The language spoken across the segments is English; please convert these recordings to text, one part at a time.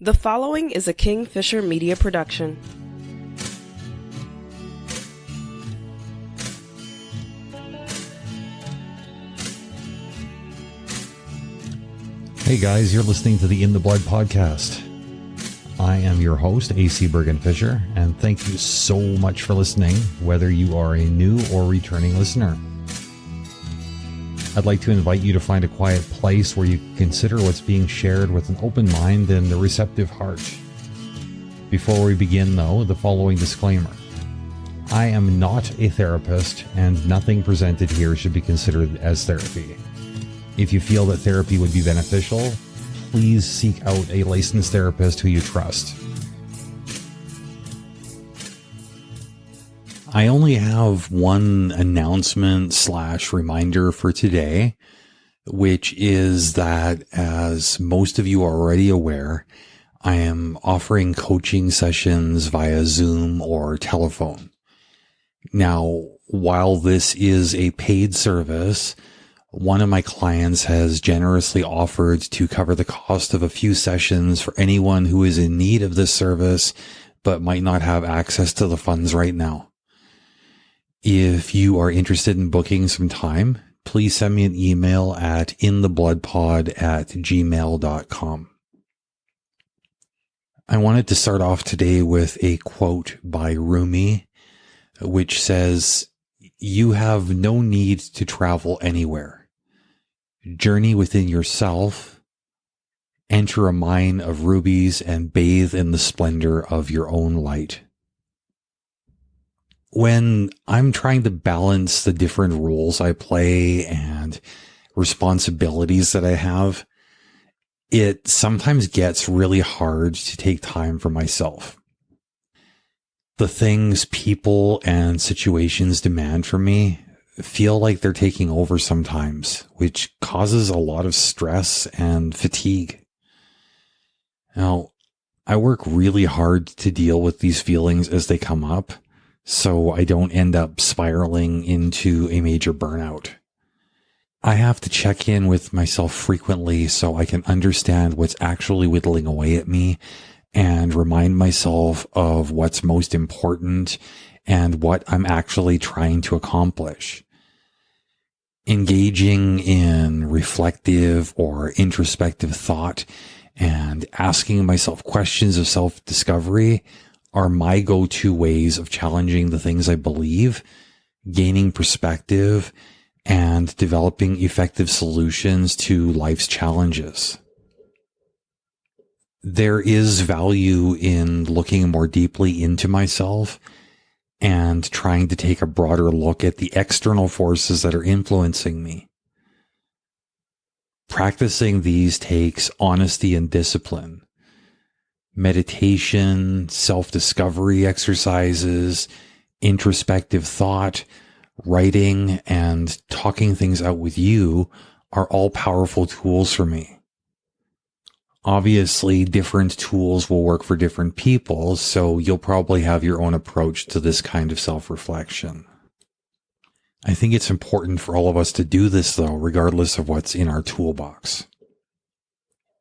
The following is a King-Fisher Media production. Hey guys, you're listening to the In the Blood podcast. I am your host, AC Bergen-Fischer, and thank you so much for listening, whether you are a new or returning listener. I'd like to invite you to find a quiet place where you can consider what's being shared with an open mind and a receptive heart. Before we begin, though, the following disclaimer. I am not a therapist, and nothing presented here should be considered as therapy. If you feel that therapy would be beneficial, please seek out a licensed therapist who you trust. I only have one announcement/reminder for today, which is that, as most of you are already aware, I am offering coaching sessions via Zoom or telephone. Now, while this is a paid service, one of my clients has generously offered to cover the cost of a few sessions for anyone who is in need of this service but might not have access to the funds right now. If you are interested in booking some time, please send me an email at inthebloodpod@gmail.com. I wanted to start off today with a quote by Rumi, which says, "You have no need to travel anywhere. Journey within yourself, enter a mine of rubies, and bathe in the splendor of your own light." When I'm trying to balance the different roles I play and responsibilities that I have, it sometimes gets really hard to take time for myself. The things people and situations demand from me feel like they're taking over sometimes, which causes a lot of stress and fatigue. Now, I work really hard to deal with these feelings as they come up, so I don't end up spiraling into a major burnout. I have to check in with myself frequently so I can understand what's actually whittling away at me and remind myself of what's most important and what I'm actually trying to accomplish. Engaging in reflective or introspective thought and asking myself questions of self-discovery are my go-to ways of challenging the things I believe, gaining perspective, and developing effective solutions to life's challenges. There is value in looking more deeply into myself and trying to take a broader look at the external forces that are influencing me. Practicing these takes honesty and discipline. Meditation, self-discovery exercises, introspective thought, writing, and talking things out with you are all powerful tools for me. Obviously, different tools will work for different people, so you'll probably have your own approach to this kind of self-reflection. I think it's important for all of us to do this, though, regardless of what's in our toolbox.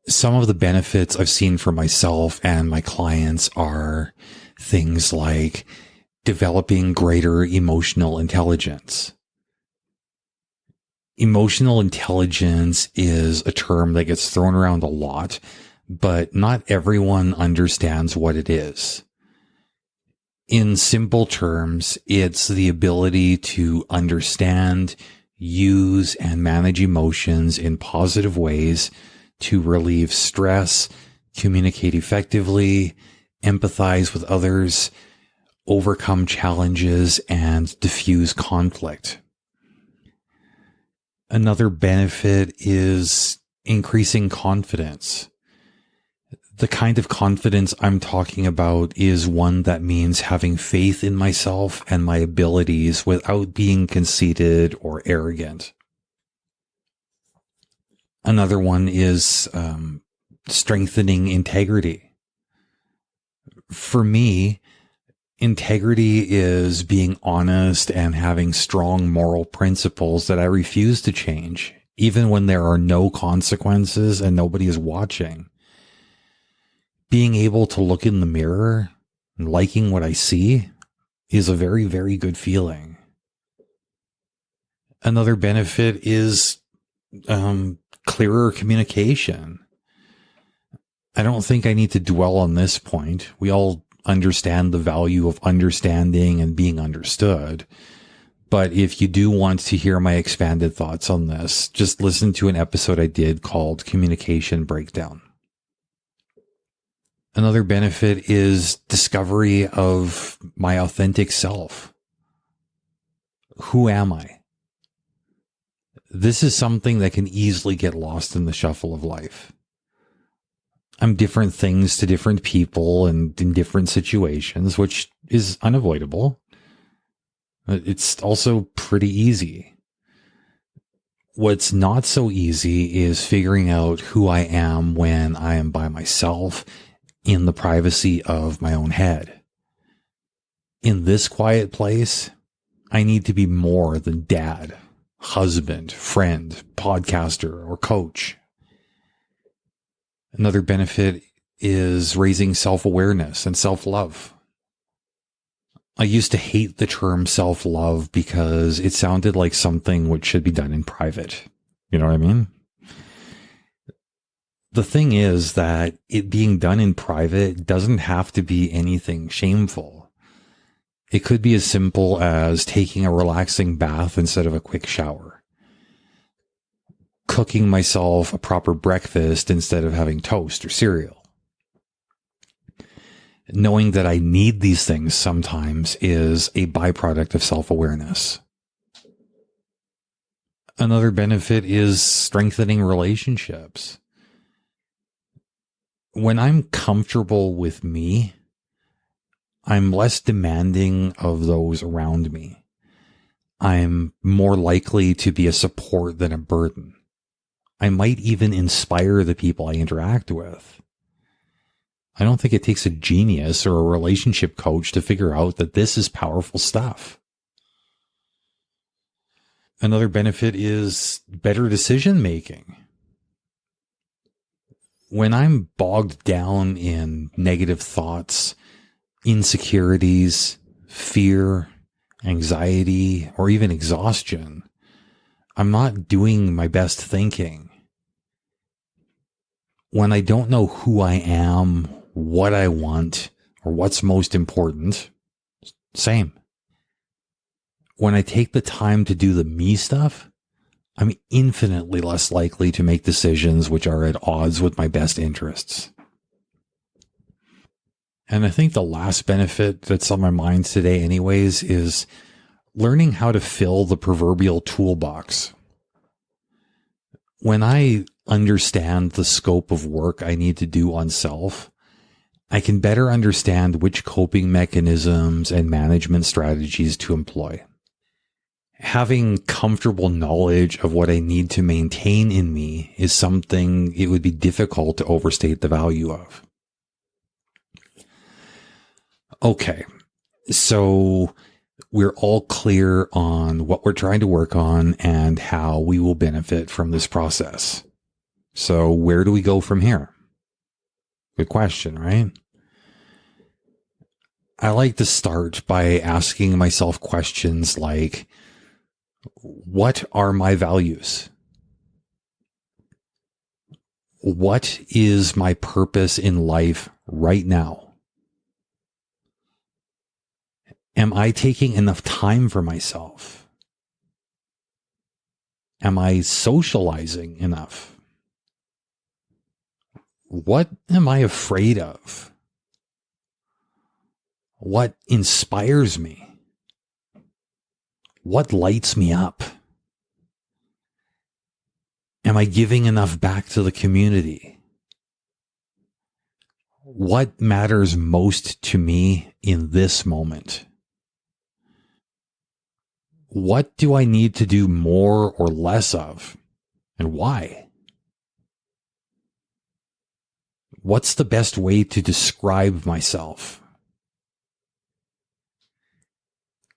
Some of the benefits I've seen for myself and my clients are things like developing greater emotional intelligence. Emotional intelligence is a term that gets thrown around a lot, but not everyone understands what it is. In simple terms, it's the ability to understand, use, and manage emotions in positive ways to relieve stress, communicate effectively, empathize with others, overcome challenges, and diffuse conflict. Another benefit is increasing confidence. The kind of confidence I'm talking about is one that means having faith in myself and my abilities without being conceited or arrogant. Another one is strengthening integrity. For me, integrity is being honest and having strong moral principles that I refuse to change, even when there are no consequences and nobody is watching. being able to look in the mirror and liking what I see is a very, very good feeling. Another benefit is clearer communication. I don't think I need to dwell on this point. We all understand the value of understanding and being understood. But if you do want to hear my expanded thoughts on this, just listen to an episode I did called Communication Breakdown. Another benefit is discovery of my authentic self. Who am I? This is something that can easily get lost in the shuffle of life. I'm different things to different people and in different situations, which is unavoidable. It's also pretty easy. What's not so easy is figuring out who I am when I am by myself in the privacy of my own head. In this quiet place, I need to be more than dad, husband, friend, podcaster, or coach. Another benefit is raising self-awareness and self-love. I used to hate the term self-love because it sounded like something which should be done in private. You know what I mean? The thing is that it being done in private doesn't have to be anything shameful. It could be as simple as taking a relaxing bath instead of a quick shower. Cooking myself a proper breakfast instead of having toast or cereal. Knowing that I need these things sometimes is a byproduct of self-awareness. Another benefit is strengthening relationships. When I'm comfortable with me, I'm less demanding of those around me. I'm more likely to be a support than a burden. I might even inspire the people I interact with. I don't think it takes a genius or a relationship coach to figure out that this is powerful stuff. Another benefit is better decision making. When I'm bogged down in negative thoughts, insecurities, fear, anxiety, or even exhaustion, I'm not doing my best thinking. When I don't know who I am, what I want, or what's most important, same. When I take the time to do the me stuff, I'm infinitely less likely to make decisions which are at odds with my best interests. And I think the last benefit that's on my mind today anyways is learning how to fill the proverbial toolbox. When I understand the scope of work I need to do on self, I can better understand which coping mechanisms and management strategies to employ. Having comfortable knowledge of what I need to maintain in me is something it would be difficult to overstate the value of. Okay, so we're all clear on what we're trying to work on and how we will benefit from this process. So where do we go from here? Good question, right? I like to start by asking myself questions like, what are my values? What is my purpose in life right now? Am I taking enough time for myself? Am I socializing enough? What am I afraid of? What inspires me? What lights me up? Am I giving enough back to the community? What matters most to me in this moment? What do I need to do more or less of, and why? What's the best way to describe myself?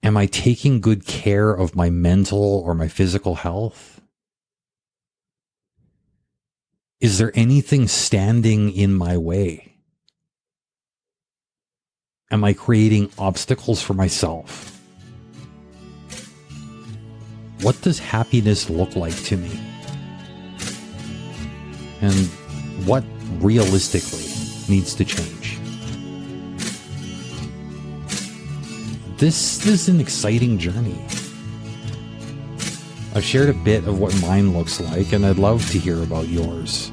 Am I taking good care of my mental or my physical health? Is there anything standing in my way? Am I creating obstacles for myself? What does happiness look like to me? And what realistically needs to change? This is an exciting journey. I've shared a bit of what mine looks like, and I'd love to hear about yours.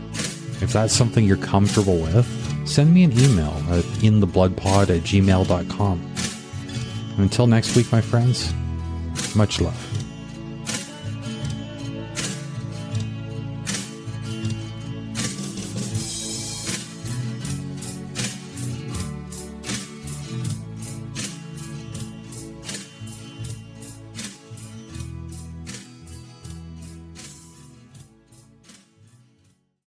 If that's something you're comfortable with, send me an email at inthebloodpod@gmail.com. Until next week, my friends, much love.